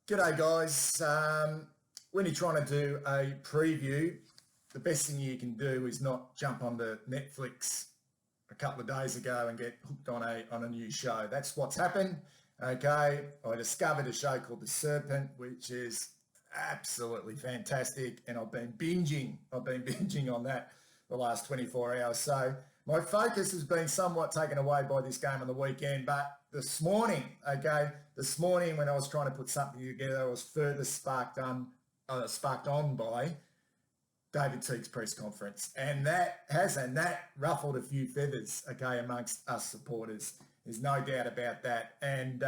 G'day guys. When you're trying to do a preview, the best thing you can do is not jump onto Netflix a couple of days ago and get hooked on a new show. That's what's happened. Okay, I discovered a show called The Serpent, which is absolutely fantastic, and I've been binging on that the last 24 hours. So my focus has been somewhat taken away by this game on the weekend, but this morning when I was trying to put something together, I was further sparked on by David Teague's press conference, and that ruffled a few feathers, okay, amongst us supporters. There's no doubt about that, and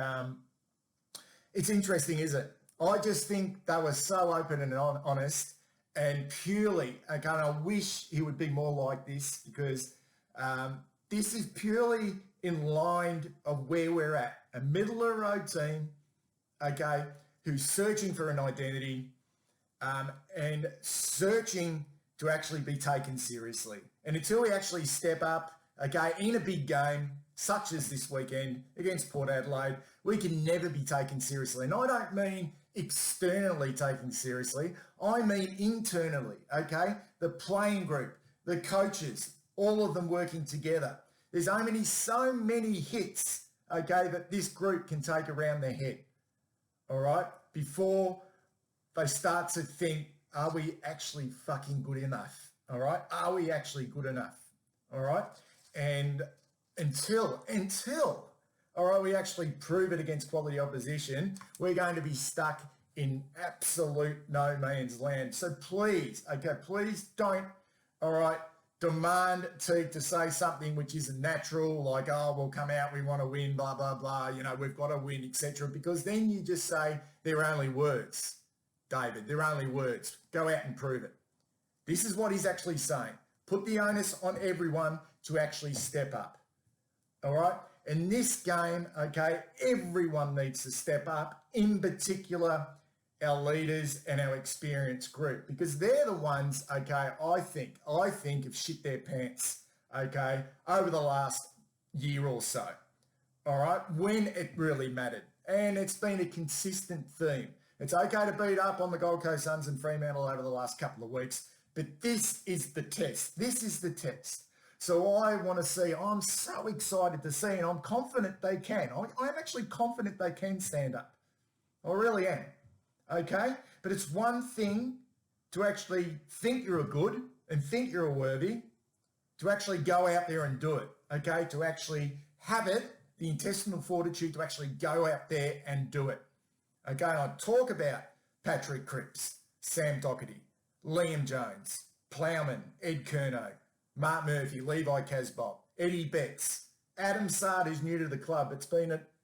it's interesting, isn't it? I just think they were so open and honest, and purely, okay, and I wish he would be more like this, because this is purely in line of where we're at. A middle-of-the-road team, okay, who's searching for an identity and searching to actually be taken seriously. And until we actually step up, okay, in a big game, such as this weekend against Port Adelaide, we can never be taken seriously. And I don't mean externally taken seriously. I mean internally, okay? The playing group, the coaches, all of them working together. There's only so many hits, okay, that this group can take around their head, all right, before they start to think, are we actually fucking good enough, all right? Are we actually good enough, all right? And until, all right, we actually prove it against quality opposition, we're going to be stuck in absolute no man's land. So please, okay, please don't, all right, demand Teague to say something which isn't natural, like, oh, we'll come out, we want to win, blah, blah, blah, you know, we've got to win, etc. Because then you just say they're only words, David, they're only words. Go out and prove it. This is what he's actually saying. Put the onus on everyone to actually step up, all right? In this game, okay, everyone needs to step up, in particular our leaders and our experienced group, because they're the ones, okay, I think have shit their pants, okay, over the last year or so, all right, when it really mattered. And it's been a consistent theme. It's okay to beat up on the Gold Coast Suns and Fremantle over the last couple of weeks, but this is the test. This is the test. So I want to see, I'm so excited to see, and I'm confident they can. I'm actually confident they can stand up. I really am. Okay, but it's one thing to actually think you're a good and think you're a worthy, to actually go out there and do it, okay, to actually have it, the intestinal fortitude to actually go out there and do it. Okay, and I talk about Patrick Cripps, Sam Doherty, Liam Jones, Plowman, Ed Curnow, Mark Murphy, Levi Casbolt, Eddie Betts, Adam Sard, who's new to the club,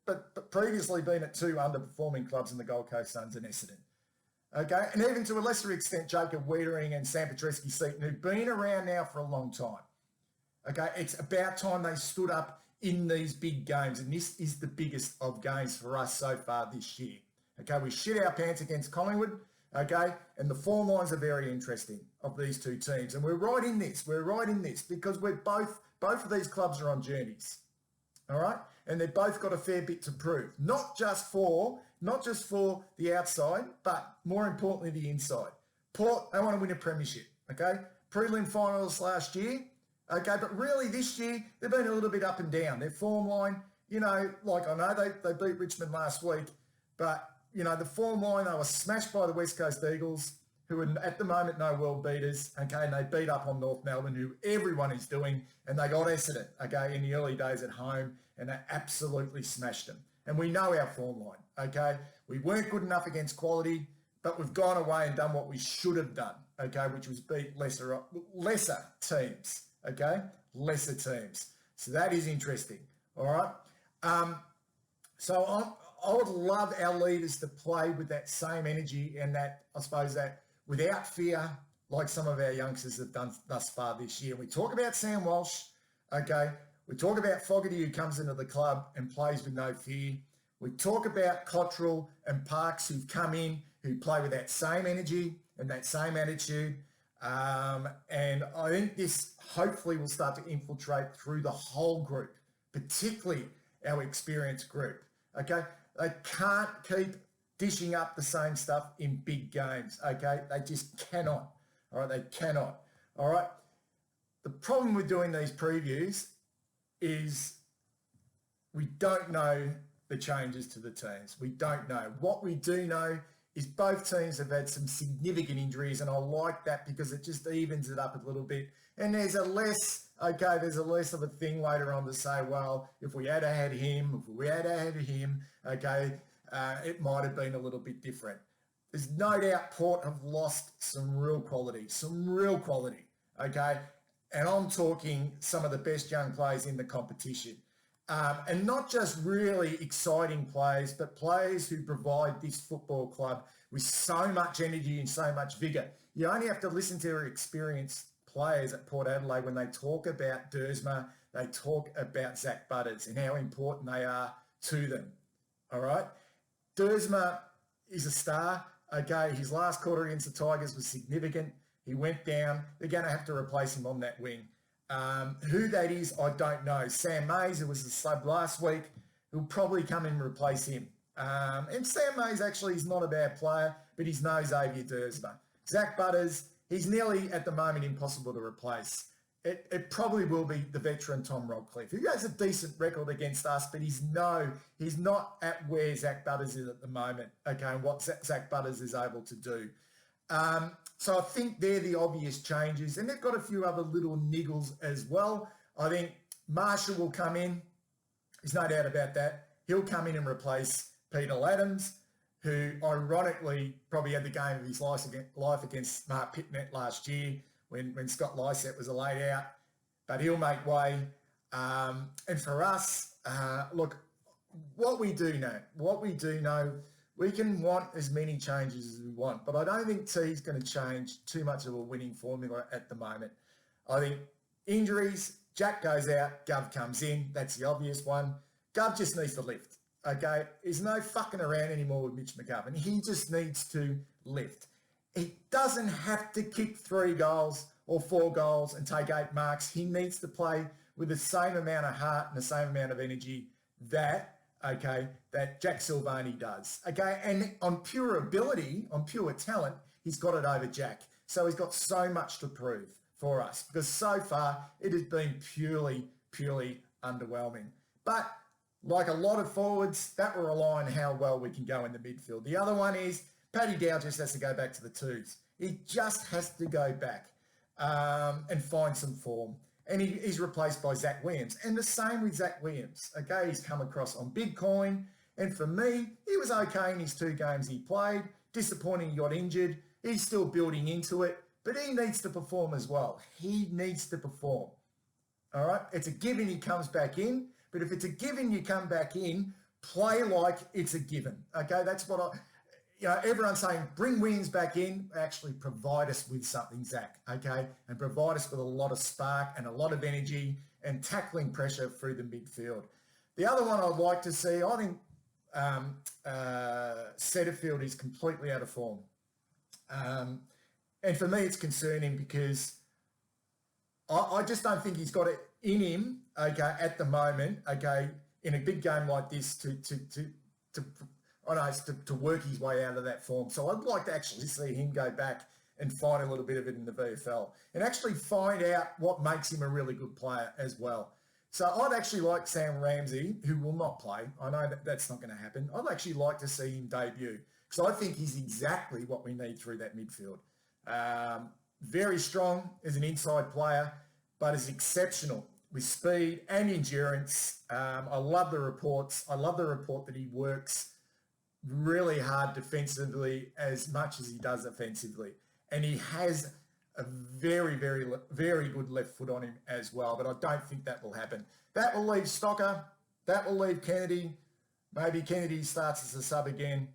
but previously been at two underperforming clubs in the Gold Coast Suns and Essendon. Okay, and even to a lesser extent, Jacob Wiedering and Sam Petreski-Seaton, who've been around now for a long time. Okay, it's about time they stood up in these big games, and this is the biggest of games for us so far this year. Okay, we shit our pants against Collingwood, okay, and the form lines are very interesting of these two teams, and we're right in this because we're both of these clubs are on journeys. All right, and they've both got a fair bit to prove, not just for the outside, but more importantly the inside. Port, they want to win a premiership, okay? Prelim finals last year, okay, but really this year they've been a little bit up and down. Their form line, you know, like I know they beat Richmond last week, but you know the form line, they were smashed by the West Coast Eagles, who are at the moment no world beaters, okay, and they beat up on North Melbourne, who everyone is doing, and they got Essendon, okay, in the early days at home, and they absolutely smashed them. And we know our form line, okay? We weren't good enough against quality, but we've gone away and done what we should have done, okay, which was beat lesser teams, okay? Lesser teams. So that is interesting, all right? So I would love our leaders to play with that same energy and that, I suppose, that without fear, like some of our youngsters have done thus far this year. We talk about Sam Walsh, okay? We talk about Fogarty, who comes into the club and plays with no fear. We talk about Cottrell and Parks, who've come in, who play with that same energy and that same attitude. And I think this hopefully will start to infiltrate through the whole group, particularly our experienced group, okay? They can't keep dishing up the same stuff in big games, okay? They just cannot, all right? They cannot, all right? The problem with doing these previews is we don't know the changes to the teams. We don't know. What we do know is both teams have had some significant injuries, and I like that because it just evens it up a little bit. And there's a less of a thing later on to say, well, if we had had him, okay, it might have been a little bit different. There's no doubt Port have lost some real quality, okay? And I'm talking some of the best young players in the competition. And not just really exciting players, but players who provide this football club with so much energy and so much vigour. You only have to listen to their experienced players at Port Adelaide when they talk about Dersma, they talk about Zach Butters and how important they are to them, all right? Dersma is a star, okay? His last quarter against the Tigers was significant. He went down. They're going to have to replace him on that wing. Who that is, I don't know. Sam Mays, who was the sub last week, will probably come in and replace him. And Sam Mays actually is not a bad player, but he's no Xavier Dersma. Zach Butters, he's nearly at the moment impossible to replace. It probably will be the veteran Tom Rodcliffe, who has a decent record against us, but he's not at where Zach Butters is at the moment, okay, and what Zach Butters is able to do. So I think they're the obvious changes, and they've got a few other little niggles as well. I think Marshall will come in. There's no doubt about that. He'll come in and replace Peter Adams, who ironically probably had the game of his life against Mark Pitnet last year when Scott Lysett was laid out. But he'll make way. And for us, look, what we do know, we can want as many changes as we want, but I don't think T's going to change too much of a winning formula at the moment. I think injuries, Jack goes out, Gov comes in. That's the obvious one. Gov just needs to lift, okay? There's no fucking around anymore with Mitch McGovern. He just needs to lift. He doesn't have to kick 3 goals or 4 goals and take 8 marks. He needs to play with the same amount of heart and the same amount of energy that Jack Silvani does, okay? And on pure ability, on pure talent, he's got it over Jack. So he's got so much to prove for us because so far it has been purely underwhelming. But like a lot of forwards, that will rely on how well we can go in the midfield. The other one is Paddy Dow just has to go back to the twos. He just has to go back and find some form. And he's replaced by Zach Williams. And the same with Zach Williams. Okay, he's come across on Bitcoin. And for me, he was okay in his 2 games he played. Disappointing he got injured. He's still building into it. But he needs to perform as well. He needs to perform. All right? It's a given he comes back in. But if it's a given you come back in, play like it's a given. Okay, that's what everyone's saying, bring Williams back in, actually provide us with something, Zach, okay? And provide us with a lot of spark and a lot of energy and tackling pressure through the midfield. The other one I'd like to see, I think Setterfield is completely out of form. And for me, it's concerning because I just don't think he's got it in him, okay, at the moment, okay, in a big game like this to work his way out of that form. So I'd like to actually see him go back and find a little bit of it in the VFL and actually find out what makes him a really good player as well. So I'd actually like Sam Ramsey, who will not play. I know that's not going to happen. I'd actually like to see him debut because I think he's exactly what we need through that midfield. Very strong as an inside player, but is exceptional with speed and endurance. I love the reports. I love the report that he works really hard defensively as much as he does offensively. And he has a very, very, very good left foot on him as well, but I don't think that will happen. That will leave Stocker. That will leave Kennedy. Maybe Kennedy starts as a sub again.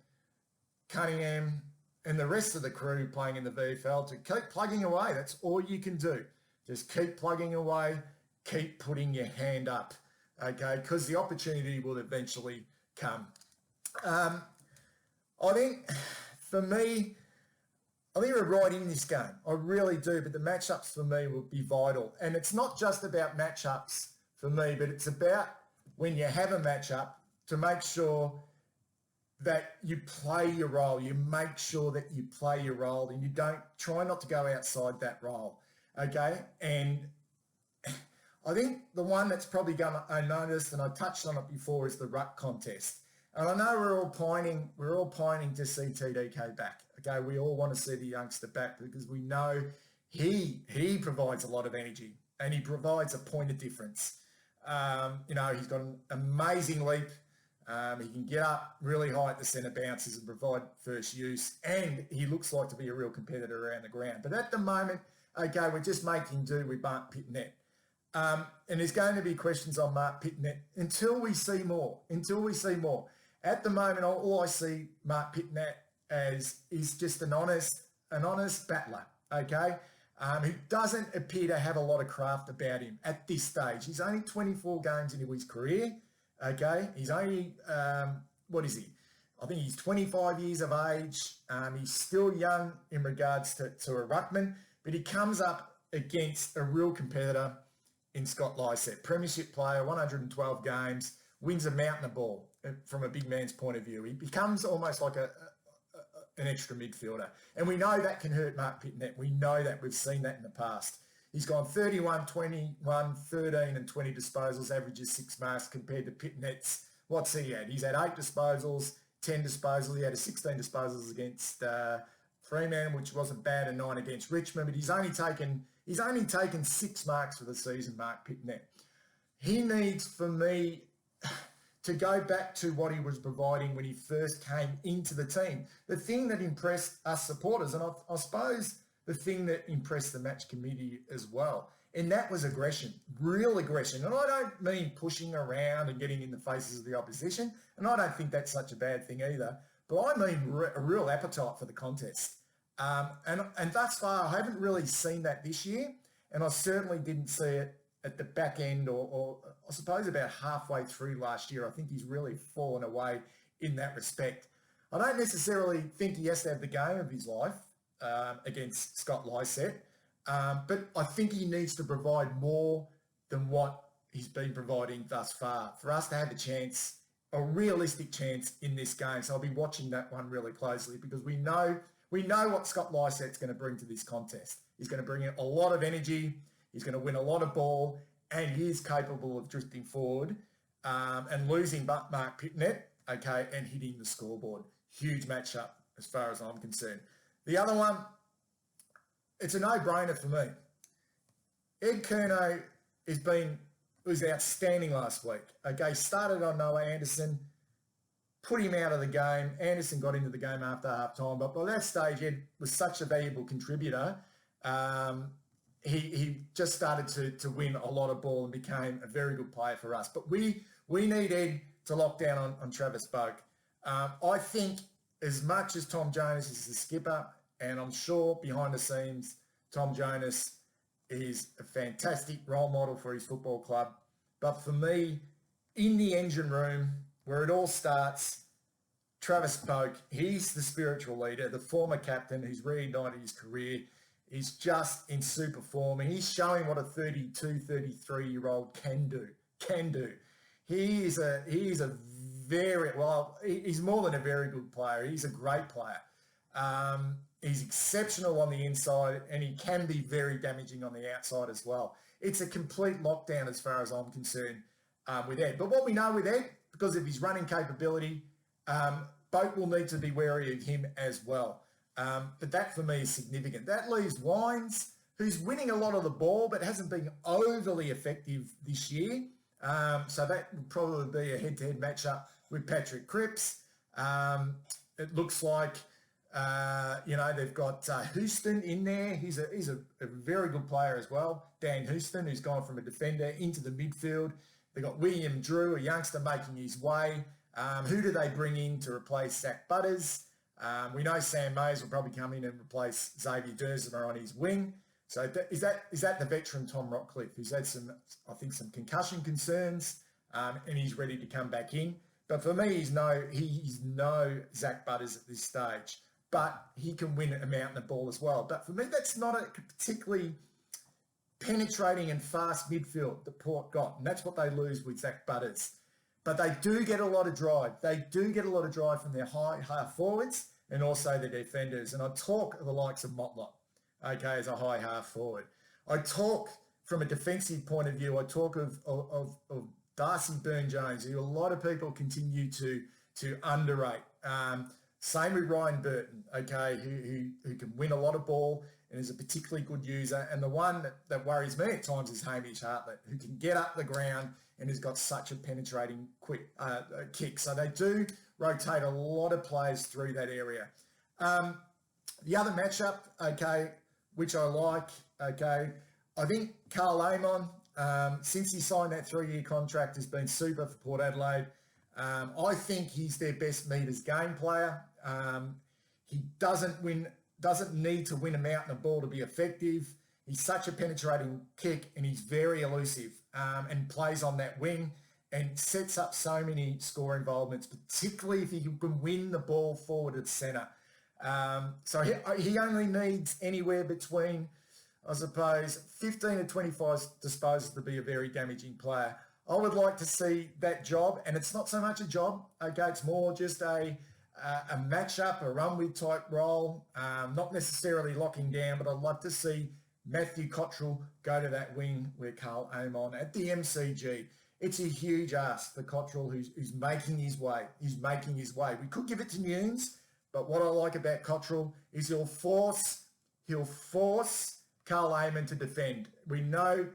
Cunningham and the rest of the crew playing in the VFL to keep plugging away. That's all you can do. Just keep plugging away. Keep putting your hand up, okay? Because the opportunity will eventually come. I think, for me, I think we're right in this game. I really do, but the matchups for me will be vital. And it's not just about matchups for me, but it's about when you have a matchup to make sure that you play your role. You make sure that you play your role and you don't try not to go outside that role. Okay. And I think the one that's probably gone unnoticed, and I touched on it before, is the ruck contest. And I know we're all pining to see TDK back. Okay. We all want to see the youngster back because we know he provides a lot of energy and he provides a point of difference. He's got an amazing leap. He can get up really high at the centre bounces and provide first use, and he looks like to be a real competitor around the ground. But at the moment, okay, we're just making do with Mark Pitnet. And there's going to be questions on Mark Pitnet until we see more. At the moment, all I see Mark Pitnet as is just an honest battler, okay? He doesn't appear to have a lot of craft about him at this stage. He's only 24 games into his career. Okay, he's only, what is he? I think he's 25 years of age. He's still young in regards to a ruckman, but he comes up against a real competitor in Scott Lysett, premiership player, 112 games, wins a mountain of ball from a big man's point of view. He becomes almost like an extra midfielder. And we know that can hurt Mark Pitnet. We know that. We've seen that in the past. He's gone 31, 21, 13 and 20 disposals, averages 6 marks compared to Pitnet's. What's he had? He's had 8 disposals, 10 disposals. He had 16 disposals against Fremantle, which wasn't bad, and 9 against Richmond. But he's only taken 6 marks for the season, Mark Pitnet. He needs, for me, to go back to what he was providing when he first came into the team. The thing that impressed us supporters, and I suppose the thing that impressed the match committee as well, and that was aggression, real aggression. And I don't mean pushing around and getting in the faces of the opposition, and I don't think that's such a bad thing either, but I mean a real appetite for the contest. And thus far, I haven't really seen that this year, and I certainly didn't see it at the back end or I suppose about halfway through last year. I think he's really fallen away in that respect. I don't necessarily think he has to have the game of his life against Scott Lysett, but I think he needs to provide more than what he's been providing thus far for us to have a chance, a realistic chance in this game. So I'll be watching that one really closely because we know what Scott Lysett's going to bring to this contest. He's going to bring in a lot of energy. He's going to win a lot of ball, and he is capable of drifting forward and losing Mark Pitnet, okay, and hitting the scoreboard. Huge matchup as far as I'm concerned. The other one, it's a no-brainer for me. Ed Curnow was outstanding last week. Okay, started on Noah Anderson, put him out of the game. Anderson got into the game after half-time, but by that stage, Ed was such a valuable contributor. He just started to win a lot of ball and became a very good player for us. But we need Ed to lock down on Travis Boak. I think as much as Tom Jonas is the skipper, and I'm sure behind the scenes, Tom Jonas is a fantastic role model for his football club. But for me, in the engine room, where it all starts, Travis Boak, he's the spiritual leader, the former captain who's reignited his career. He's just in super form, and he's showing what a 32, 33-year-old can do. He's more than a very good player. He's a great player. He's exceptional on the inside, and he can be very damaging on the outside as well. It's a complete lockdown as far as I'm concerned with Ed. But what we know with Ed, because of his running capability, Boak will need to be wary of him as well. But that for me is significant. That leaves Wines, who's winning a lot of the ball but hasn't been overly effective this year. So that would probably be a head-to-head matchup with Patrick Cripps. It looks like, they've got Houston in there. He's a very good player as well. Dan Houston, who's gone from a defender into the midfield. They've got William Drew, a youngster making his way. Who do they bring in to replace Zach Butters? We know Sam Mays will probably come in and replace Xavier Duursema on his wing. So is that the veteran Tom Rockcliffe, who's had some concussion concerns, and he's ready to come back in. But for me, he's no Zach Butters at this stage. But he can win a mountain of ball as well. But for me, that's not a particularly penetrating and fast midfield that Port got. And that's what they lose with Zach Butters. but they do get a lot of drive. They do get a lot of drive from their high half forwards and also their defenders. And I talk of the likes of Motlop, okay, as a high half forward. I talk from a defensive point of view. I talk of Darcy Byrne-Jones, who a lot of people continue to underrate. Same with Ryan Burton, okay, who can win a lot of ball and is a particularly good user. And the one that worries me at times is Hamish Hartlett, who can get up the ground and has got such a penetrating quick kick. So they do rotate a lot of players through that area. The other matchup, okay, which I like, okay, I think Carl Amon, since he signed that 3-year contract, has been super for Port Adelaide. I think he's their best meters game player. He doesn't need to win a mountain of ball to be effective. He's such a penetrating kick and he's very elusive and plays on that wing and sets up so many score involvements, particularly if he can win the ball forward at centre. So he only needs anywhere between, I suppose, 15 to 25 disposals to be a very damaging player. I would like to see that job, and it's not so much a job, okay, it's more just a matchup, a run-with type role, not necessarily locking down, but I'd love to see Matthew Cottrell go to that wing where Carl Amon at the MCG. It's a huge ask for Cottrell, who's making his way. He's making his way. We could give it to Nunes, but what I like about Cottrell is he'll force Carl Amon to defend. We know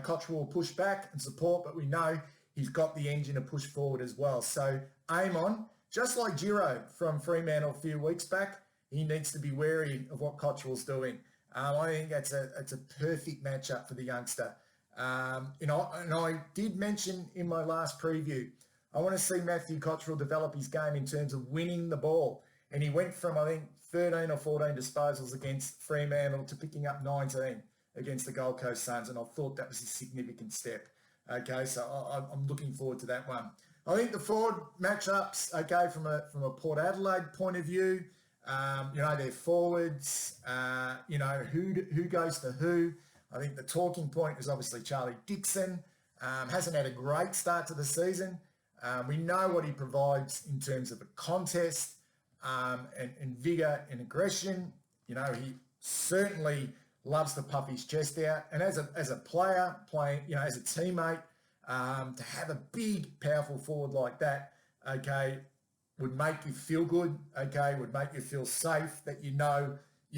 Cottrell will push back and support, but we know he's got the engine to push forward as well. So Amon, just like Giro from Fremantle a few weeks back, he needs to be wary of what Cottrell's doing. I think it's a perfect matchup for the youngster. And I did mention in my last preview, I want to see Matthew Cottrell develop his game in terms of winning the ball. And he went from, I think, 13 or 14 disposals against Fremantle to picking up 19 against the Gold Coast Suns. And I thought that was a significant step. Okay, so I'm looking forward to that one. I think the forward matchups, okay, from a Port Adelaide point of view, their forwards, who goes to who. I think the talking point is obviously Charlie Dixon. Hasn't had a great start to the season. We know what he provides in terms of a contest and vigour and aggression. He certainly loves to puff his chest out. And as a player playing, as a teammate, to have a big, powerful forward like that, okay, would make you feel good, okay, would make you feel safe that you're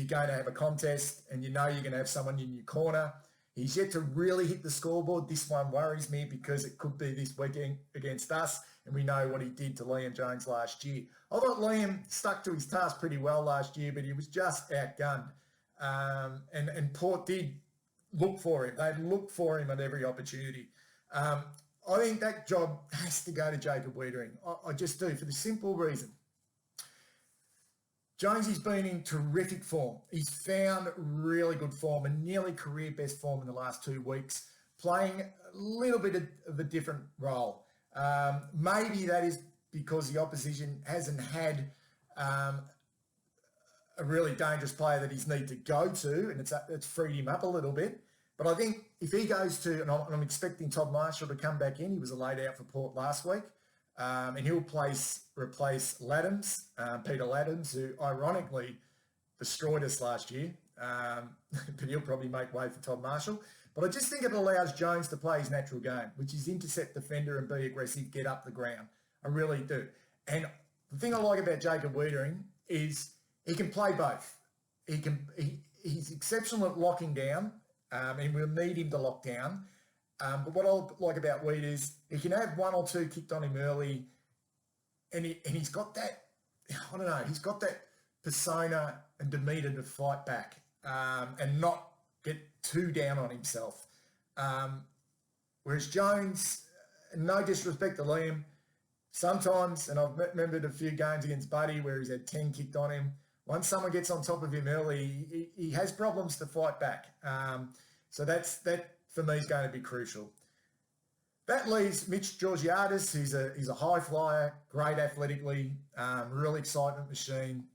going to have a contest and you're going to have someone in your corner. He's yet to really hit the scoreboard. This one worries me because it could be this weekend against us, and we know what he did to Liam Jones last year. I thought Liam stuck to his task pretty well last year, but he was just outgunned. And Port did look for him. They looked for him at every opportunity. I think that job has to go to Jacob Wiedering. I just do, for the simple reason. Jonesy's been in terrific form. He's found really good form and nearly career best form in the last 2 weeks, playing a little bit of a different role. Maybe that is because the opposition hasn't had a really dangerous player that he's need to go to, and it's freed him up a little bit. But I think if he goes to, and I'm expecting Todd Marshall to come back in, he was a laid out for Port last week, and he'll replace Laddams, Peter Laddams, who ironically destroyed us last year, but he'll probably make way for Todd Marshall. But I just think it allows Jones to play his natural game, which is intercept defender and be aggressive, get up the ground. I really do. And the thing I like about Jacob Wiedering is he can play both. He's exceptional at locking down, and we'll need him to lock down. But what I like about Weed is he can have 1 or 2 kicked on him early, and he's got that, I don't know, he's got that persona and demeanour to fight back and not get too down on himself. Whereas Jones, no disrespect to Liam, sometimes, and I've remembered a few games against Buddy where he's had 10 kicked on him, once someone gets on top of him early, he has problems to fight back. So that for me is going to be crucial. That leaves Mitch Georgiadis, who's a high flyer, great athletically, real excitement machine,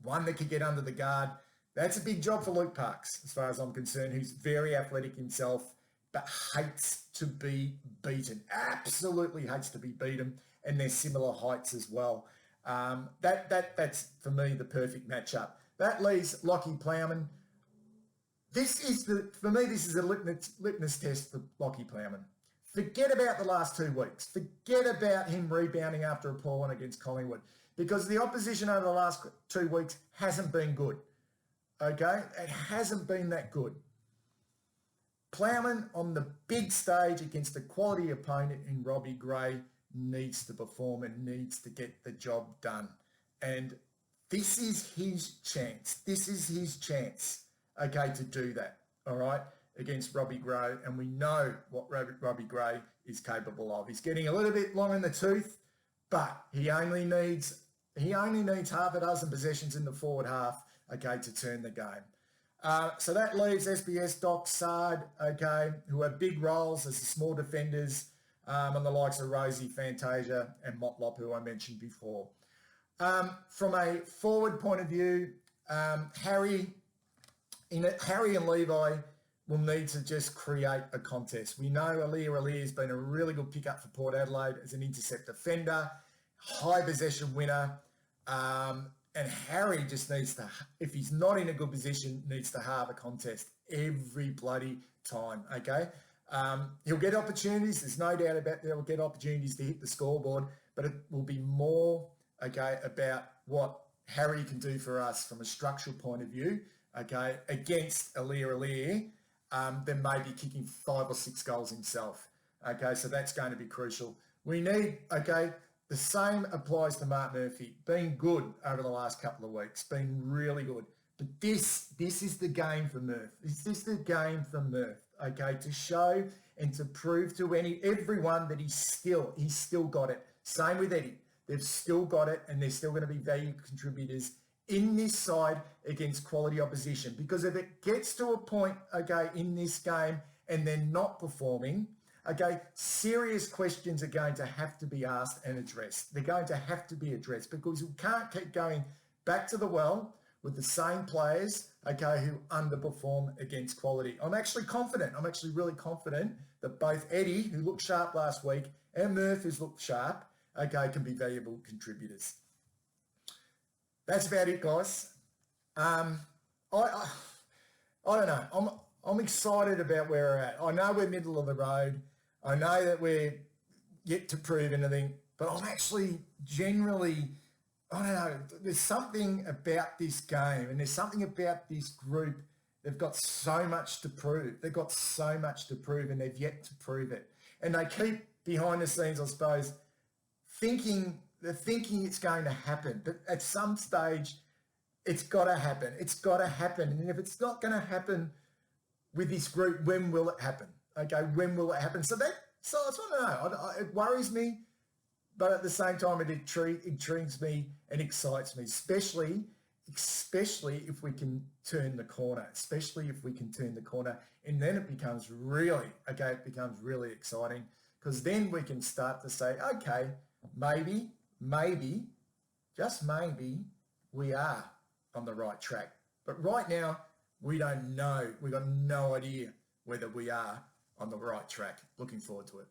one that could get under the guard. That's a big job for Luke Parks, as far as I'm concerned, who's very athletic himself, but hates to be beaten. Absolutely hates to be beaten, and they're similar heights as well. That's for me the perfect matchup. That leaves Lockie Plowman. For me, this is a litmus test for Lockie Plowman. Forget about the last 2 weeks. Forget about him rebounding after a poor one against Collingwood, because the opposition over the last 2 weeks hasn't been good. Okay? It hasn't been that good. Plowman on the big stage against a quality opponent in Robbie Gray needs to perform and needs to get the job done. And this is his chance. This is his chance, okay, to do that, all right, against Robbie Gray. And we know what Robbie Gray is capable of. He's getting a little bit long in the tooth, but he only needs half a dozen possessions in the forward half, okay, to turn the game. So that leaves SBS, Doc, Sard, okay, who have big roles as the small defenders, on the likes of Rosie, Fantasia and Motlop, who I mentioned before. From a forward point of view, Harry and Levi will need to just create a contest. We know Aliir has been a really good pickup for Port Adelaide as an intercept defender, high possession winner, and Harry just needs to, if he's not in a good position, needs to have a contest every bloody time, okay? He'll get opportunities. There's no doubt about that. He'll get opportunities to hit the scoreboard, but it will be more, okay, about what Harry can do for us from a structural point of view, okay, against Aliir, than maybe kicking 5 or 6 goals himself, okay? So that's going to be crucial. We need, okay, the same applies to Mark Murphy, being good over the last couple of weeks, being really good. But this is the game for Murph. This is the game for Murph, okay, to show and to prove to everyone that he's still got it. Same with Eddie. They've still got it, and they're still going to be value contributors in this side against quality opposition. Because if it gets to a point, okay, in this game and they're not performing, okay, serious questions are going to have to be asked and addressed. They're going to have to be addressed, because we can't keep going back to the well with the same players, okay, who underperform against quality. I'm actually really confident that both Eddie, who looked sharp last week, and Murph, who's looked sharp, okay, can be valuable contributors. That's about it, guys. I don't know. I'm excited about where we're at. I know we're middle of the road. I know that we're yet to prove anything, but I'm actually generally, I don't know, there's something about this game and there's something about this group. They've got so much to prove. They've got so much to prove, and they've yet to prove it. And they keep behind the scenes, I suppose, they're thinking it's going to happen. But at some stage, it's got to happen. It's got to happen. And if it's not going to happen with this group, when will it happen? Okay, when will it happen? So I don't know. It worries me, but at the same time, it intrigues me and excites me, especially if we can turn the corner, and then it becomes really exciting, because then we can start to say, okay, maybe, just maybe, we are on the right track. But right now, we don't know. We've got no idea whether we are on the right track. Looking forward to it.